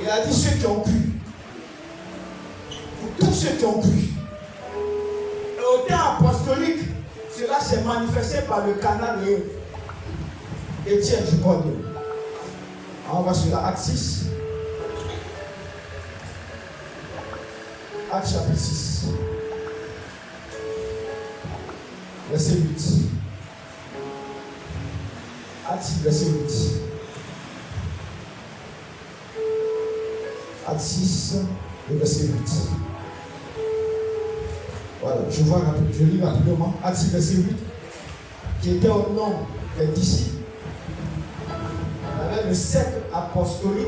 Il a dit ceux qui ont cru. Pour tous ceux qui ont cru. Et au temps apostolique, cela s'est manifesté par le canal d'Étienne, je crois. On va sur la Acte 6. Acte chapitre 6. Verset 8. Acte 6, verset 8. Acte 6, verset 8. Voilà, je lis rapidement. Acte 6, verset 8. Qui était au nom des disciples. Avec le cercle apostolique,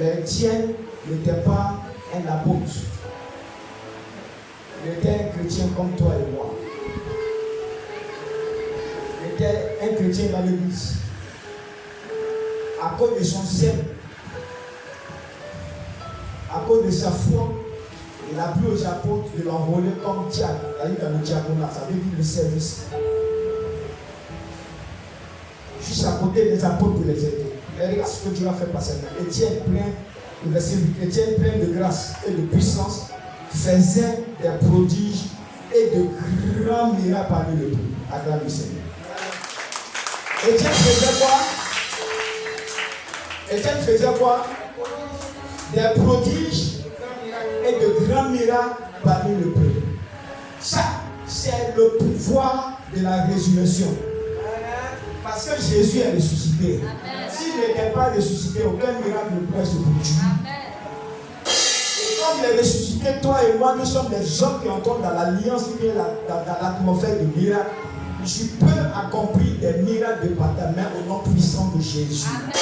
mais Étienne n'était pas un apôtre. Il était un chrétien comme toi et moi. Il était un chrétien dans l'église. À cause de son zèle, à cause de sa foi, il a pris aux apôtres de l'enrôler comme diacre. Il a eu dans le diaconat, ça veut dire le service. Juste à côté des apôtres pour les aider. Et regarde ce que Dieu a fait passer. Étienne plein de grâce et de puissance faisait des prodiges et de grands miracles parmi le peuple. Acclame le Seigneur. Étienne faisait quoi? Des prodiges et de grands miracles parmi le peuple. Ça, c'est le pouvoir de la résurrection. Parce que Jésus est ressuscité. S'il n'était pas ressuscité, aucun miracle ne pourrait se produire. Et comme il est ressuscité, toi et moi, nous sommes des hommes qui entrent dans l'alliance, dans l'atmosphère de miracles. Tu peux accomplir des miracles de par ta main au nom puissant de Jésus. Amen.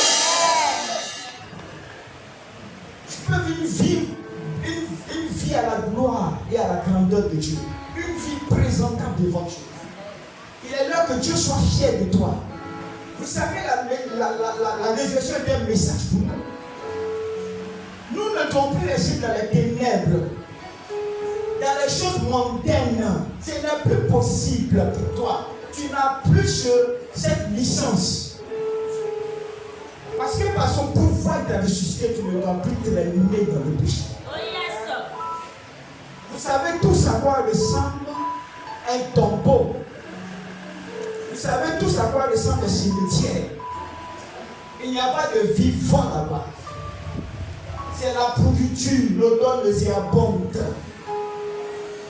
Tu peux vivre une vie à la gloire et à la grandeur de Dieu. Une vie présentable devant Dieu. Il est l'heure que Dieu soit fier de toi. Vous savez, la résurrection est un message pour nous. Nous ne devons plus rester dans les ténèbres, dans les choses mondaines. Ce n'est plus possible pour toi. Tu n'as plus cette licence. Parce que par son pouvoir de ressuscité, tu ne dois plus traîner dans le péché. Oh yes. Vous savez tous à quoi ressemble un tombeau. Vous savez tous à quoi ressemble un cimetière. Il n'y a pas de vivant là-bas. C'est la pourriture, l'odeur nauséabonde.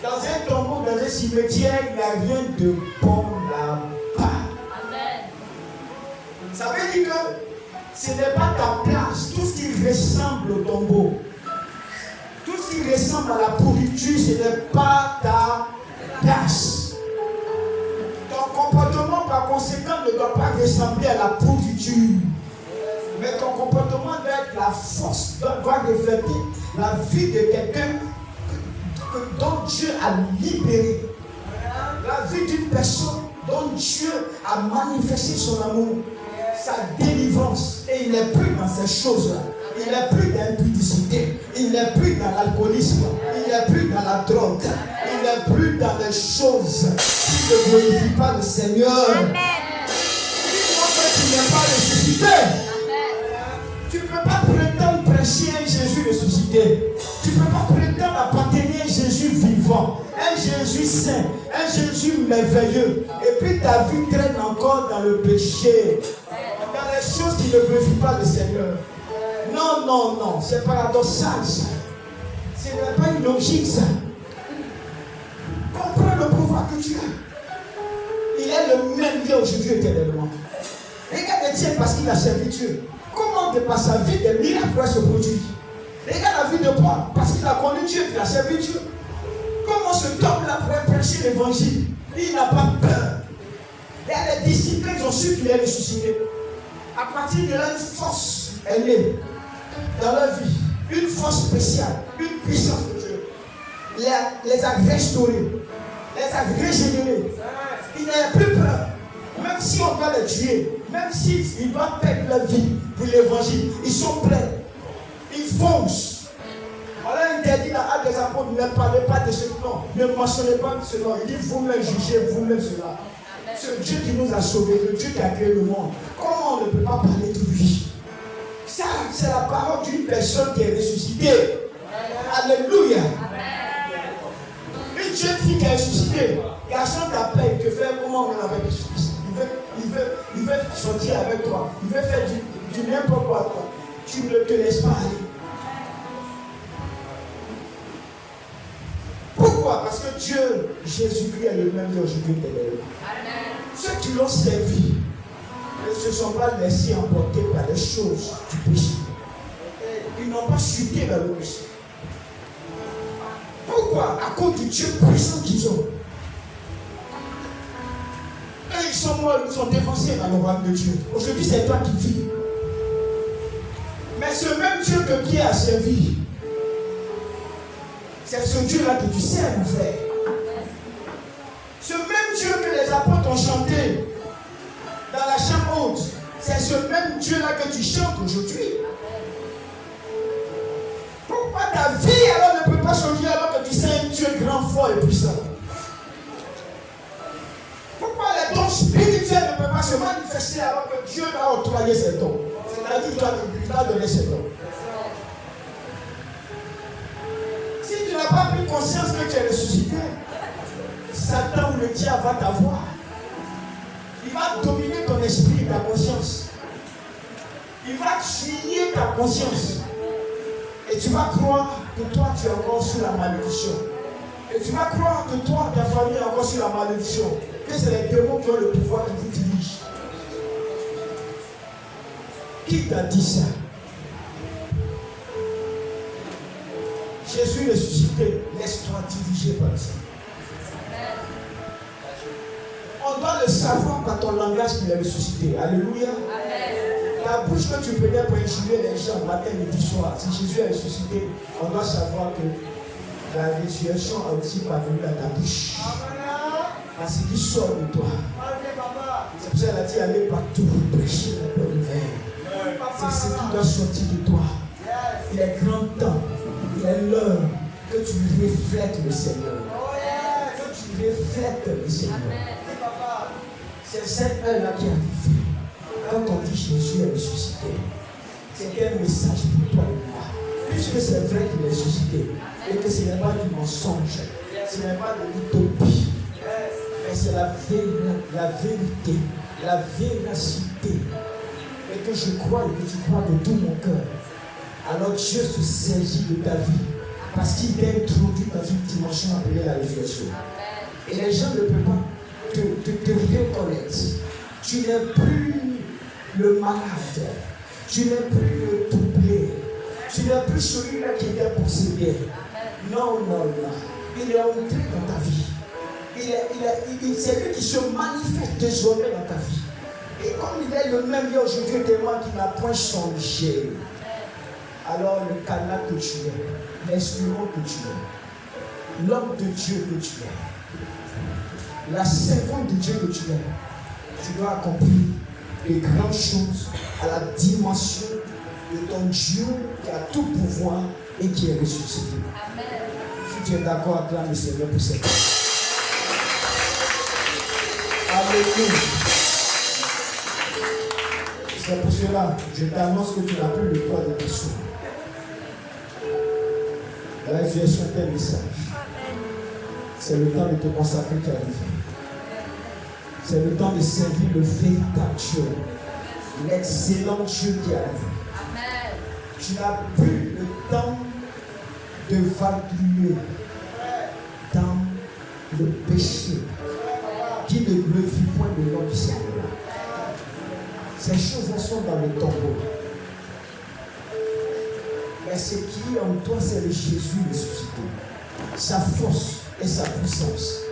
Dans un tombeau, dans un cimetière, il n'y a rien de bon là-bas. Amen. Ça veut dire que ce n'est pas ta place. Tout ce qui ressemble au tombeau, tout ce qui ressemble à la pourriture, ce n'est pas ta place. Ton comportement, par conséquent, ne doit pas ressembler à la pourriture. Mais ton comportement doit être la force, doit refléter la vie de quelqu'un dont Dieu a libéré. La vie d'une personne dont Dieu a manifesté son amour, sa délivrance. Et il n'est plus dans ces choses-là. Il n'est plus dans l'impudicité. Il n'est plus dans l'alcoolisme. Il n'est plus dans la drogue. Il n'est plus dans les choses qui ne glorifient pas le Seigneur. Amen. Dis-moi que tu n'es pas ressuscité. Tu ne peux pas prétendre prêcher un Jésus ressuscité. Tu ne peux pas prétendre appartenir à un Jésus vivant, un Jésus saint, un Jésus merveilleux. Et puis ta vie traîne encore dans le péché, dans les choses qui ne glorifient pas le Seigneur. Non, non, non, c'est paradoxal ça. Ce n'est pas une logique ça. Comprends le pouvoir que tu as. Il est le même Dieu aujourd'hui éternellement. Regarde Étienne parce qu'il a servi Dieu. Comment de par sa vie des miracles pourraient se produire? Regarde la vie de Paul, parce qu'il a connu Dieu, il a servi Dieu. Comment ce homme-là pourrait prêcher l'évangile? Il n'a pas peur. Et les disciples, ils ont su qu'il est ressuscité. À partir de là, une force est née dans leur vie. Une force spéciale, une puissance de Dieu. Les a restaurés, les a régénérés. Il n'a plus peur. Même si on doit les tuer, même s'ils doivent perdre leur vie pour l'évangile, ils sont prêts. Ils foncent. On a interdit dans l'acte des apôtres, ne parlez pas de ce nom, ne mentionnez pas de ce nom. Il dit vous-même jugez vous-même cela. C'est Dieu qui nous a sauvés, le Dieu qui a créé le monde. Comment on ne peut pas parler de lui? Ça c'est la parole d'une personne qui est ressuscitée. Alléluia. Une jeune fille qui est ressuscitée. Garçon t'appelle, il te fait comment on avait dit. Il veut sortir avec toi. Il veut faire du n'importe quoi à toi. Tu ne te laisses pas aller. Pourquoi? Parce que Dieu, Jésus-Christ est le même Dieu aujourd'hui que l'éternel. Ceux qui l'ont servi ne se sont pas laissés emporter par les choses du péché. Ils n'ont pas chuté vers le péché. Pourquoi? À cause du Dieu puissant qu'ils ont. Et ils sont morts, ils sont défoncés dans le royaume de Dieu. Aujourd'hui, c'est toi qui vis. Mais ce même Dieu que Pierre a servi, c'est ce Dieu-là que tu sers, mon frère. Ce même Dieu que les apôtres ont chanté dans la chambre haute, c'est ce même Dieu-là que tu chantes aujourd'hui. Pourquoi ta vie alors ne peut pas changer alors que tu sais un Dieu grand, fort et puissant? Pourquoi les dons spirituels ne peuvent pas se manifester alors que Dieu t'a octroyé ces dons? C'est-à-dire qu'il t'a donné ces dons. Si tu n'as pas pris conscience que tu es ressuscité, Satan ou le diable va t'avoir. Il va dominer ton esprit, ta conscience. Il va tuer ta conscience. Et tu vas croire que toi, tu es encore sous la malédiction. Et tu vas croire que toi, ta famille est encore sous la malédiction. Que c'est les démons qui ont le pouvoir qui vous dirigent. Qui t'a dit ça? Jésus ressuscité, laisse-toi diriger par ça. On doit le savoir par ton langage qu'il est ressuscité. Alléluia. La bouche que tu prenais pour injurier les gens matin, midi, soir, si Jésus est ressuscité, on doit savoir que la résurrection a aussi parvenu à ta bouche. Parce qu'il sort de toi. C'est pour ça qu'elle a dit aller partout pour prêcher la bonne nouvelle. C'est ce qui doit sortir de toi. Il est grand temps. Il est l'heure que tu reflètes le Seigneur. Que tu reflètes le Seigneur. C'est cette heure-là qui arrive. Quand on dit Jésus est ressuscité, c'est un message pour toi et moi. Puisque c'est vrai qu'il est ressuscité. Et que ce n'est pas du mensonge. Ce n'est pas de l'utopie. Mais c'est la vérité. La véracité. Et que je crois et que tu crois de tout mon cœur. Alors Dieu se saisit de ta vie parce qu'il t'a introduit dans une dimension appelée la résurrection. Et les gens ne peuvent pas te reconnaître. Tu n'es plus le malade, tu n'es plus le troublé, tu n'es plus celui-là qui était possédé. Non. Il est entré dans ta vie. C'est lui qui se manifeste désormais dans ta vie. Et comme il est le même Dieu aujourd'hui, témoin qui n'a point changé. Alors le canal que tu es, l'instrument que tu es, l'homme de Dieu que tu es, la servante de Dieu que tu es, tu dois accomplir les grandes choses à la dimension de ton Dieu qui a tout pouvoir et qui est ressuscité. Amen. Si tu es d'accord, acclame le Seigneur pour cette chose. Alléluia. C'est pour cela que je t'annonce que tu n'as plus le poids de tes souls. La résurrection est un message. C'est le temps de te consacrer qui arrive. C'est le temps de servir le véritable Dieu, l'excellent Dieu qui arrive. Amen. Tu n'as plus le temps de vadrouiller dans le péché qui ne glorifie point le nom du Seigneur. Ces choses-là sont dans le tombeau. Mais ce qui est en toi, c'est le Jésus ressuscité. Sa force et sa puissance.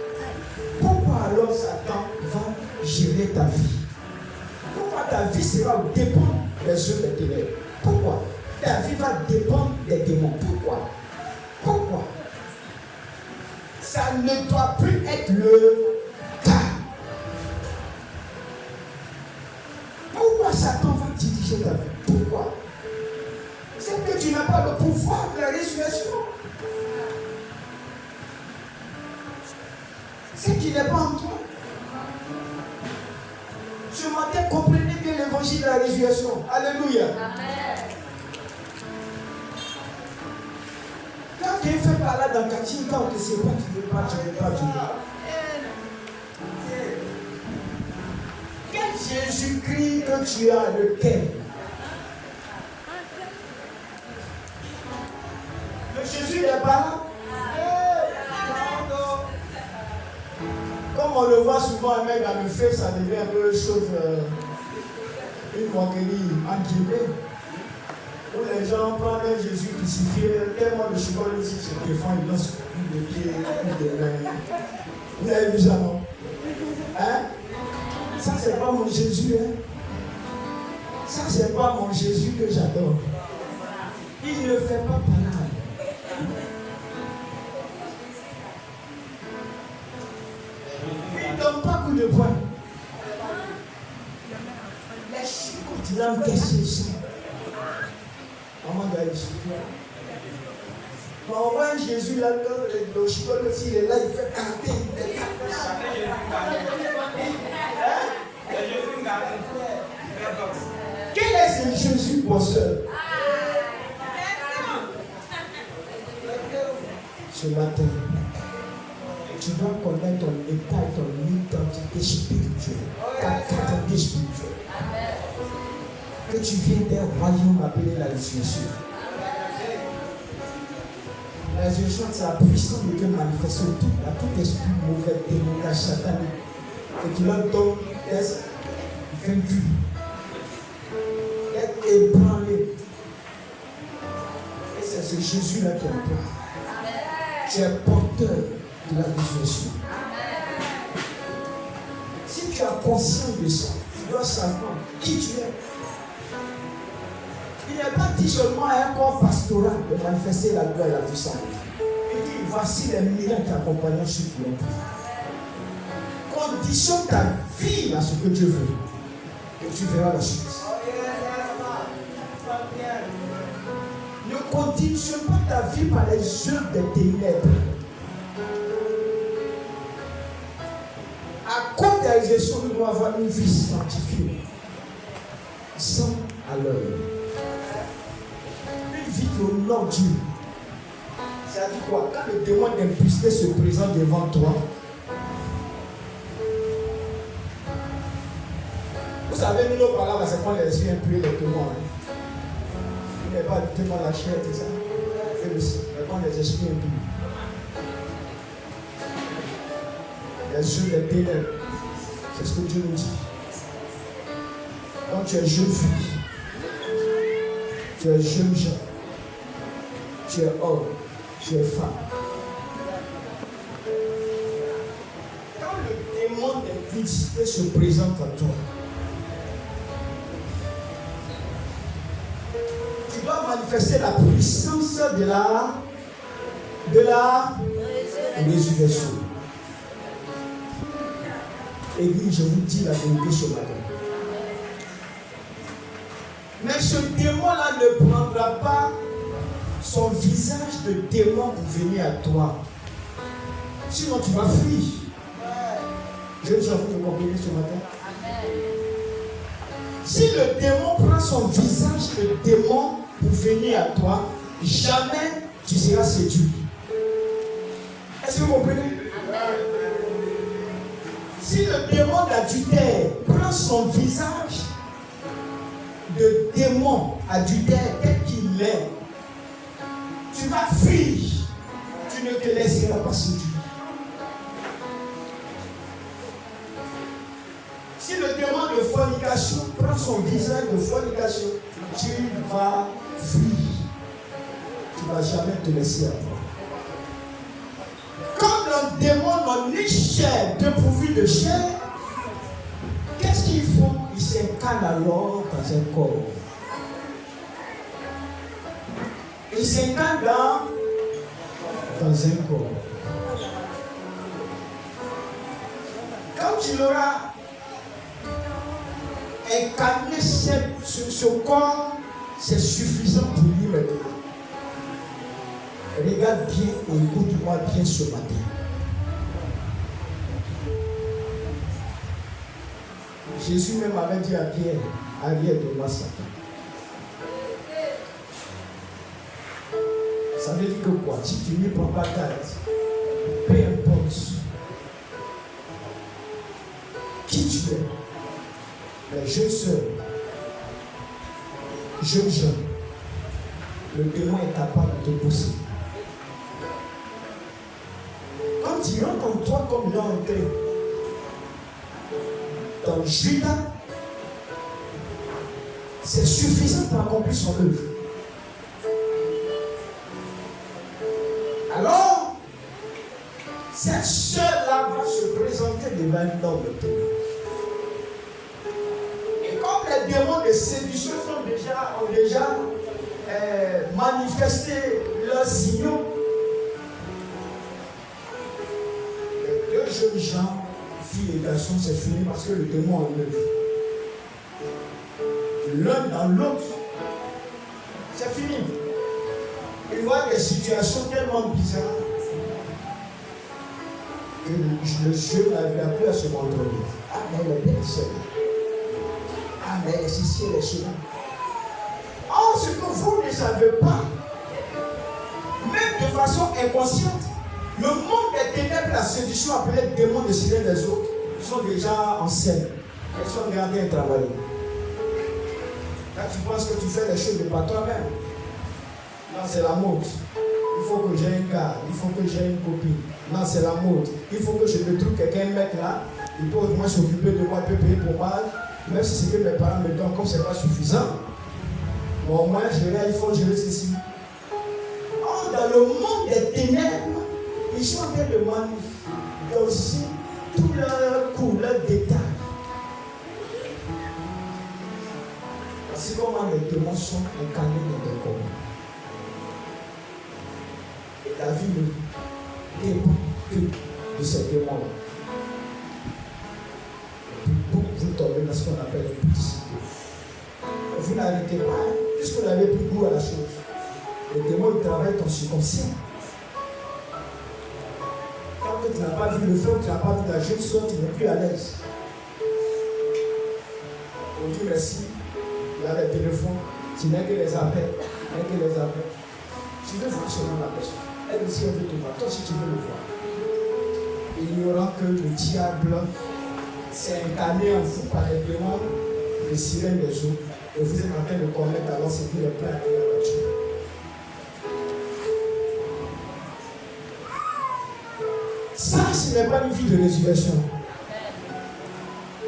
Pourquoi alors Satan va gérer ta vie? Pourquoi ta vie sera au dépend des œuvres des ténèbres? Pourquoi? Ta vie va dépendre des démons. Pourquoi? Ça ne doit plus être le cas. Pourquoi Satan va diriger ta vie? Pourquoi? C'est que tu n'as pas le pouvoir de la résurrection. Ce qui n'est pas en toi. Ce matin, comprenez bien l'évangile de la résurrection. Alléluia. Amen. Dieu fait par là dans le quartier, quand on ne sait pas, tu ne veux pas, tu ne veux pas, tu ne veux pas. Quel Jésus-Christ que tu as, lequel? Le Jésus n'est pas là. Comme on le voit souvent, un mec dans le feu, ça devient un peu chose, une moquerie en guillemets. Où les gens prennent un Jésus crucifié, tellement de chocolat ici se défend, ils lancent plus de pieds, plus de mains. Vous avez vu ça, non? Hein? Ça, c'est pas mon Jésus, hein? Ça, c'est pas mon Jésus que j'adore. Il ne fait pas parade. Il ne donne pas coup de poing. Les chicots, il encaisse ça. Maman d'ailleurs, on voit un Jésus là, le chicots, s'il est là, il fait canter. Quel est ce Jésus bosseur? Ce matin, tu dois connaître ton état, ton identité spirituelle, ta qualité spirituelle. Que tu viens d'un royaume appelé la résurrection. La résurrection, c'est la puissance de Dieu manifestée au tout, à tout esprit mauvais, démoniaque, satanique, et qui leur donne d'être vaincu, d'être ébranlé. Et c'est ce Jésus-là qui est en toi. Tu es porteur de la résurrection. Si tu as conscience de ça, tu dois savoir qui tu es. Il n'est pas dit seulement à un corps pastoral de manifester la gloire et la puissance. Il dit, voici les miracles qui accompagnent ceux qui l'ont pris. Conditionne ta vie à ce que Dieu veut. Et tu verras la suite. Ne conditionne pas ta vie par les œuvres des ténèbres. À cause de la résurrection, nous devons avoir une vie sanctifiée. Sans à l'heure. Une vie qui honore Dieu. C'est-à-dire quoi? Quand le démon d'impudicité se présente devant toi, vous savez, nous, nos parents, c'est quand les esprits impurs, les démons. Il n'est pas tellement la chair, c'est ça. C'est quand les esprits impurs. Les yeux des ténèbres. C'est ce que Dieu nous dit. Quand tu es jeune fille, tu es jeune gens, tu es homme, tu es femme. Quand le démon d'impudicité se présente à toi, tu dois manifester la puissance de la résurrection. Église, je vous dis la vérité ce matin. Mais ce démon-là ne prendra pas son visage de démon pour venir à toi. Sinon, tu vas fuir. Je vais vous comprenez ce matin. Si le démon prend son visage de démon pour venir à toi, jamais tu seras séduit. Est-ce que vous comprenez? Si le démon d'adultère prend son visage de démon adultère tel qu'il est, tu vas fuir. Tu ne te laisseras pas séduire. Si le démon de fornication prend son visage de fornication, tu vas fuir. Tu ne vas jamais te laisser avoir. Comme le démon n'a ni chair dépourvu de chair, qu'est-ce qu'il faut? Il s'incarne alors dans un corps. Il s'incarne dans un corps. Quand il aura incarné ce corps, c'est suffisant pour lui maintenant. Regarde bien et écoute-moi bien ce matin. Jésus même avait dit à Pierre, arrière de moi Satan. Ça veut dire que quoi, si tu n'y prends pas garde, peu importe qui tu es, les jeunes sœurs, jeunes gens, le démon est capable de te pousser. Quand il rentre en toi comme il est entré dans Judas, c'est suffisant pour accomplir son œuvre. Alors, cette sœur-là va se présenter devant un homme de ténèbres. Et comme les démons de séduction ont déjà manifesté leurs signaux, les deux jeunes gens, filles et garçons, c'est fini parce que le démon en œuvre. L'un dans l'autre, c'est fini. Il voit des situations tellement bizarres que le jeu n'avait plus à se contrôler. Ah, mais elle est bien seule. Ah, mais elle est ici, elle est cela. Oh, ce que vous ne savez pas, même de façon inconsciente, le monde des ténèbres, la séduction appelée démon de sirène des autres, sont déjà en scène. Elles sont en train de travailler. Là, tu penses que tu fais les choses de par toi-même. Non, c'est la mode. Il faut que j'ai un gars, il faut que j'ai une copine. Non, c'est la mode. Il faut que je me trouve quelqu'un, un mec là, il peut au moins s'occuper de moi, il peut payer pour moi, même si c'est que mes parents me donnent, comme c'est pas suffisant. Bon, au moins, il faut gérer ceci. Oh, dans le monde des ténèbres, ils sont en train de manifester aussi tous leurs coups, leurs détails. C'est comment les démons sont incarnés dans des corps. Et la vie ne dépend que de ces démons-là. Vous tombez dans ce qu'on appelle l'impudicité. Vous n'arrêtez pas, puisque vous n'avez plus goût à la chose. Les démons travaillent ton subconscient. Quand tu n'as pas vu le feu, tu n'as pas vu la jeune soeur, tu n'es plus à l'aise. On dit merci. Il y a les téléphones, tu n'as que les appels, Tu veux voir seulement la personne. Elle aussi, elle veut te voir. Toi aussi, tu veux le voir. Ignorant que le diable s'est incarné en vous par les démons, les sirènes des eaux, et vous êtes en train de commettre alors ce qu'il est prêt à faire là-dessus. Ça, ce n'est pas une vie de résurrection.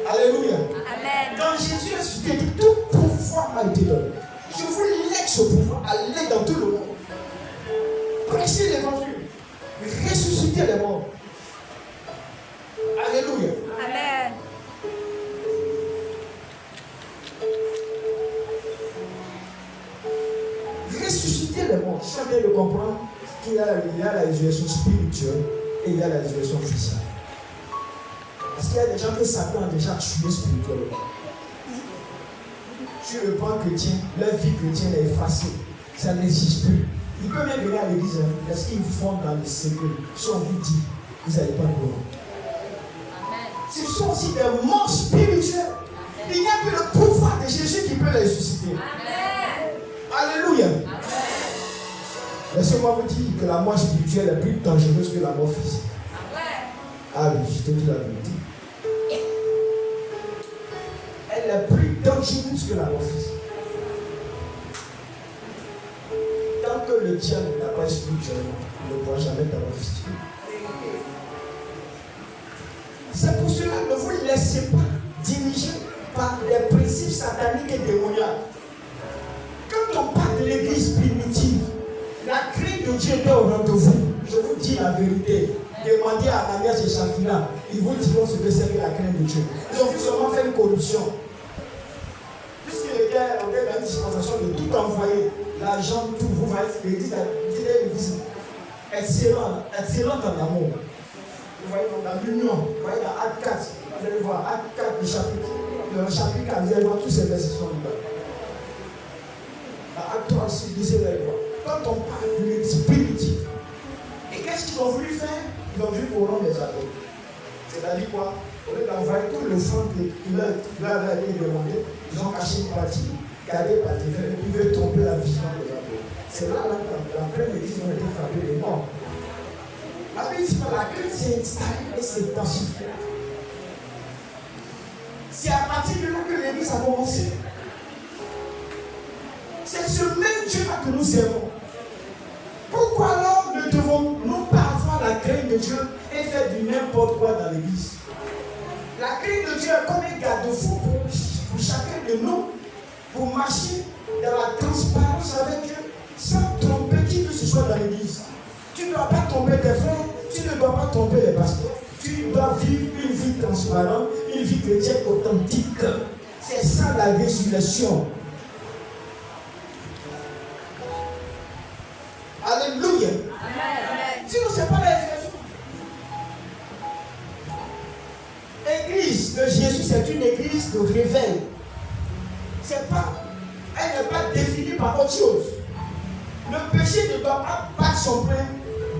Alléluia. Amen. Quand Jésus est ressuscité, tout pouvoir m'a été donné. Je vous lègue ce pouvoir, allez dans tout le monde. Prêchez l'évangile. Ressuscitez les morts. Alléluia. Amen. Ressusciter les morts. Chacun le comprend qu'il y a la résurrection spirituelle et il y a la résurrection physique. Parce qu'il y a des gens que Satan a déjà tué spirituellement. Tu le prends chrétien, leur vie chrétienne est effacée. Ça n'existe plus. Ils peuvent même venir à l'église parce qu'ils font dans le secret. Si on vous dit, vous n'allez pas le voir. Ce sont aussi des morts spirituels. Il n'y a que le pouvoir de Jésus qui peut les ressusciter. Amen. Alléluia. Laissez-moi vous dire que la mort spirituelle est plus dangereuse que la mort physique. Ah oui, je te dis la vérité. Elle est plus dangereuse que la mort physique. Tant que le diable n'a pas spirituellement, il ne pourra jamais t'avoir physique. C'est pour cela que ne vous laissez pas diriger par des principes sataniques et démoniaques. Quand on parle de l'église primitive, la crainte de Dieu était au rendez-vous. Je vous dis la vérité. Demandez à Ananias et Saphira, ils vous diront ce que c'est que la crainte de Dieu. Ils ont vu seulement faire une corruption. Puisqu'il était dans une dispensation de tout envoyer, l'argent, tout, vous voyez, l'église est l'église excellente en amour. Vous voyez dans l'union, vous voyez dans Acte 4, vous allez voir Acte 4, le chapitre 4, vous allez voir tous ces versets sont là. Dans Acte 3 aussi, vous allez voir. Quand on parle de l'église primitive, et qu'est-ce qu'ils ont voulu faire? Ils ont voulu corrompre les apôtres. C'est-à-dire quoi? Au lieu d'envoyer tout le sang qu'il leur avait été demandé, ils ont caché une partie, gardé une partie, et puis ils veulent tromper la vision des apôtres. C'est là, dans pleine église, ils ont été frappé de mort. La Bible dit que la crainte s'est installée et s'est intensifiée. C'est à partir de là que l'Église a commencé. C'est ce même Dieu-là que nous servons. Pourquoi alors ne devons-nous pas avoir la crainte de Dieu et faire du n'importe quoi dans l'Église? La crainte de Dieu est comme un garde-fou pour chacun de nous, pour marcher dans la transparence avec Dieu, sans tromper qui que ce soit dans l'Église. Tu ne dois pas tromper tes frères, tu ne dois pas tromper les pasteurs. Tu dois vivre une vie transparente, une vie chrétienne authentique. C'est ça la résurrection. Alléluia. Amen. Sinon, ce n'est pas la résurrection. L'église de Jésus, c'est une église de réveil. Elle n'est pas définie par autre chose. Le péché ne doit pas battre son plein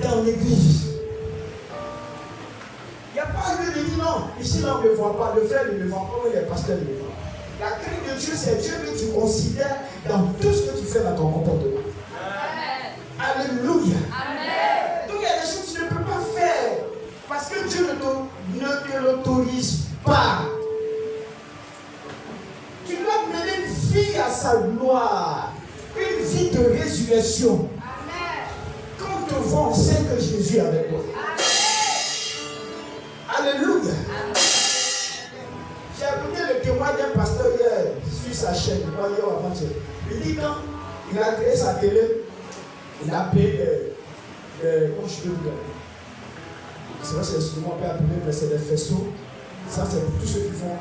dans l'église. Il n'y a pas lieu de dire non, ici là on ne me voit pas, le frère ne me voit pas, ou les pasteurs ne me voient pas. La crainte de Dieu, c'est Dieu que tu considères dans tout ce que tu fais dans ton comportement. Alléluia. Amen. Donc il y a des choses que tu ne peux pas faire parce que Dieu ne te l'autorise pas. Tu dois mener une vie à sa gloire, une vie de résurrection. Amen. Quand te voit, on sait que Jésus est avec toi. Alléluia. J'ai écouté le témoin d'un pasteur hier sur sa chaîne, hier ou avant-hier. Il dit quand il a créé sa télé, il a payé comment je peux dire, c'est vrai, c'est instrument peut appeler, mais c'est des faisceaux. Ça, c'est pour tous ceux qui font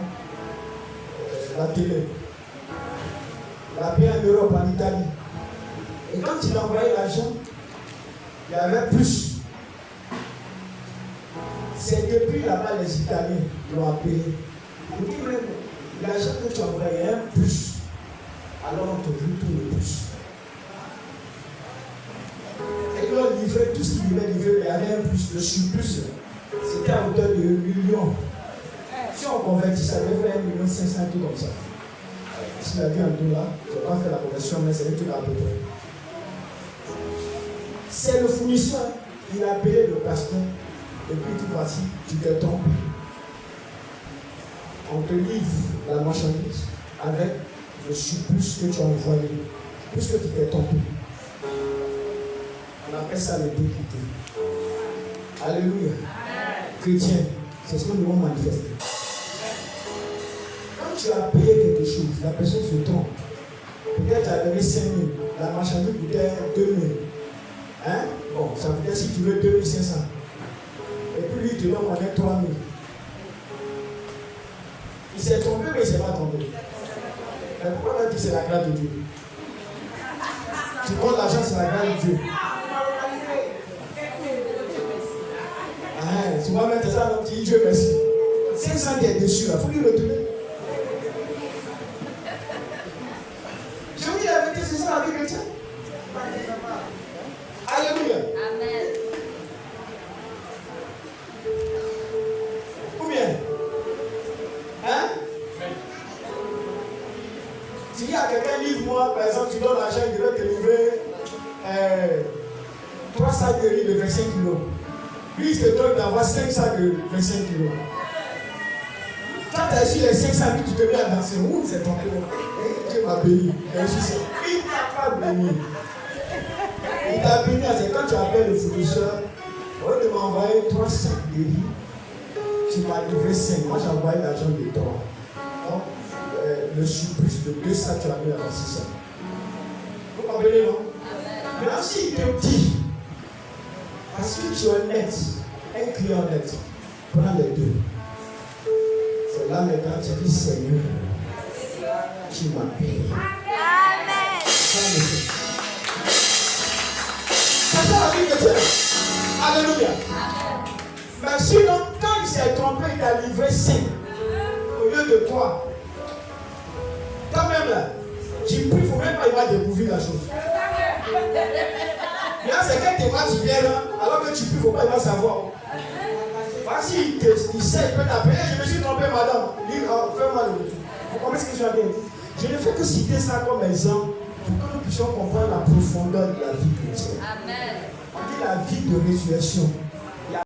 la télé. Il a payé en Europe, en Italie. Et quand il a envoyé l'argent, il y avait plus. C'est depuis là-bas les Italiens l'ont payé. Il dit même, l'argent que tu as envoyé est un plus. Alors on te retourne le plus. Et ils ont livré tout ce qu'ils devaient livrer, il y avait un plus, le surplus. C'était à hauteur de millions. Si on convertit, ça devait faire 1 500 000, tout comme ça. Si la vie en tout là, je n'ai pas fait la conversion, mais c'est un truc à peu près. C'est le fournisseur, il a appelé le pasteur, et puis il dit voici, tu te trompes. On te livre la marchandise avec le surplus que tu as envoyé, puisque tu t'es trompé. On appelle ça l'iniquité. Alléluia. Chrétien, c'est ce que nous devons manifester. Quand tu as payé quelque chose, la personne se trompe. Peut-être tu as donné 5 000, la marchandise coûtait 2 000. Hein? Bon, ça coûtait si tu veux 2 500. Et puis lui, tu dois demander 3 000. Il s'est trompé, mais il ne s'est pas trompé. Mais pourquoi on a dit que c'est la grâce de Dieu? Tu prends l'argent, c'est la grâce de Dieu. Tu vas mettre ça dans le petit Dieu merci. 500 qui est dessus, il faut lui retourner. Je vous dis la vérité, c'est ça la vie chrétienne. Alléluia. Amen. Ou bien, hein? Tu dis à quelqu'un, livre-moi, par exemple, tu donnes l'argent, il devait te livrer 3 sacs de riz de 25 kilos. Lui, il te donne d'avoir 5 sacs de 25 kilos. Quand tu as reçu les 500 000, tu te mets à danser. Ouh, c'est ton tour. Dieu m'a béni. Il ne t'a pas béni. Il t'a béni. C'est quand tu appelles le fournisseur, au lieu de m'envoyer 3 sacs de riz, tu m'as livré 5. Moi, j'ai envoyé l'argent de 3. Donc, le surplus de 2 sacs, tu as mis à 600. Vous comprenez, non? Maintenant, s'il te dit, parce que tu es honnête, un client honnête, prends les deux. C'est là maintenant que tu dis Seigneur, tu m'as payé. Amen. C'est ça la vie de Dieu. Alléluia. Mais sinon, quand il s'est trompé, il t'a livré 5 au lieu de 3. Quand même là, tu pries, il ne faut même pas y avoir découvrir la chose. Là, c'est quel témoin qui vient là, alors que tu pries, il ne faut pas y savoir. Voici, il sait, il peut t'appeler. Je me suis trompé, madame. Il dit, fais-moi le retour. Vous comprenez ce que j'ai dit? Je ne fais que citer ça comme exemple pour que nous puissions comprendre la profondeur de la vie chrétienne. Amen. On dit la vie de résurrection.